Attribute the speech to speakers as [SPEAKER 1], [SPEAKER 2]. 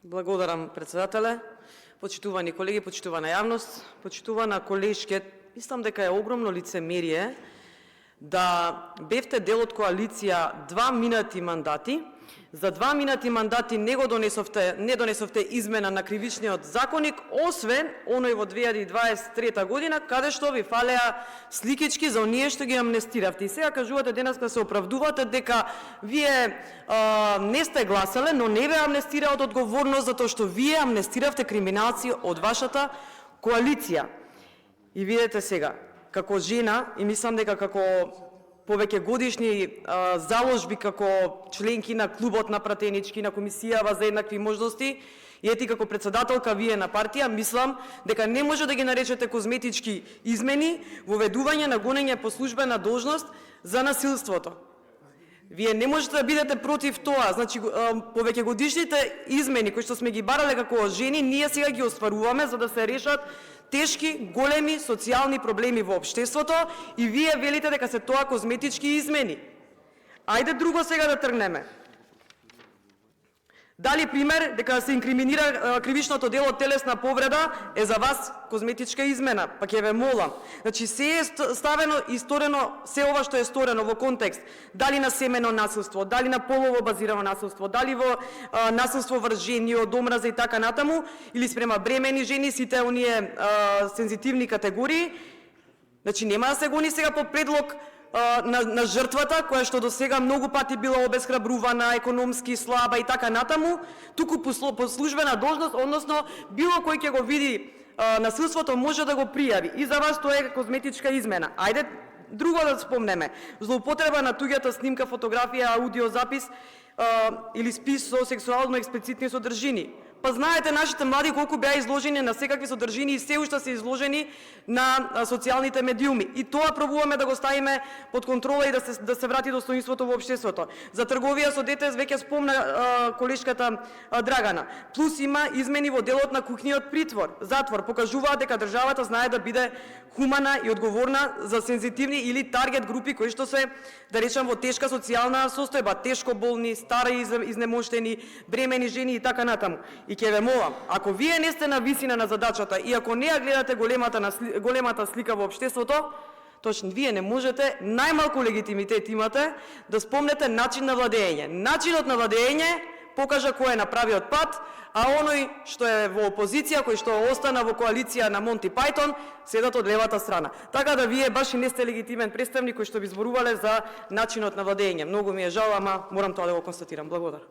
[SPEAKER 1] Благодарам, председателе. Почитувани колеги, почитувана јавност, почитувана колешке, мислам дека е огромно лицемерие да бевте дел од коалиција 2 минати мандати, за 2 минати мандати не донесовте измена на кривичниот законник, освен оној во 2023 година, каде што ви фалеа сликички за оние што ги амнестиравте. И сега кажувате денеска се оправдувате дека вие не сте гласале, но не ве амнестира од одговорност затоа што вие амнестиравте криминалци од вашата коалиција. И видете сега, како жена, и мислам дека како повеќе годишни заложби како членки на клубот на пратенички, на комисијава за еднакви можности, и ети како председателка вие на партија, мислам дека не може да ги наречете козметички измени воведување на гонење по службена должност за насилството. Вие не можете да бидете против тоа. Значи, повеќе годишните измени кои што сме ги барале како жени, ние сега ги остваруваме за да се решат тешки, големи социјални проблеми во општеството и вие велите дека се тоа козметички измени. Ајде друго сега да тргнеме. Дали пример дека се инкриминира кривичното дело телесна повреда е за вас козметичка измена, па ќе ве молам. Значи се е ставено и сторено се ова што е сторено во контекст дали на семено насилство, дали на полово базирано насилство, дали во насилство врз жени, од омраза и така натаму, или спрема бремени жени, сите оние сензитивни категории. Значи нема да се гони сега по предлог на жртвата, која што до сега многу пати била обесхрабрувана, економски слаба и така натаму, туку по службена должност, односно било кој ќе го види насилството може да го пријави. И за вас тоа е козметичка измена. Ајде друго да спомнеме. Злоупотреба на туѓата снимка, фотографија, аудиозапис или спис со сексуално експлицитни содржини. Па знаете нашите млади колку беа изложени на секакви содржини и се уште се изложени на социјалните медиуми. И тоа пробуваме да го ставиме под контрола и да се врати достоинството во општеството. За трговија со дете веќе спомна колешката Драгана. Плюс има измени во делот на куќниот затвор. Покажуваат дека државата знае да биде хумана и одговорна за сензитивни или таргет групи кои што се, да речем, во тешка социјална состојба, тешко болни, стари изнемоштени, бремени жени и така натаму. И ќе ве молам, ако вие не сте на висина на задачата и ако не ја гледате големата слика во општеството, точно вие не можете, најмалку легитимитет имате да спомнете начин на владење. Начинот на владење покажа кој е на правиот пат, а оној што е во опозиција, кој што остана во коалиција на Монти Пајтон, седат од левата страна. Така да вие баш и не сте легитимен представник кој што би зборувале за начинот на владење. Многу ми е жал, ама морам тоа да го констатирам. Благодарам.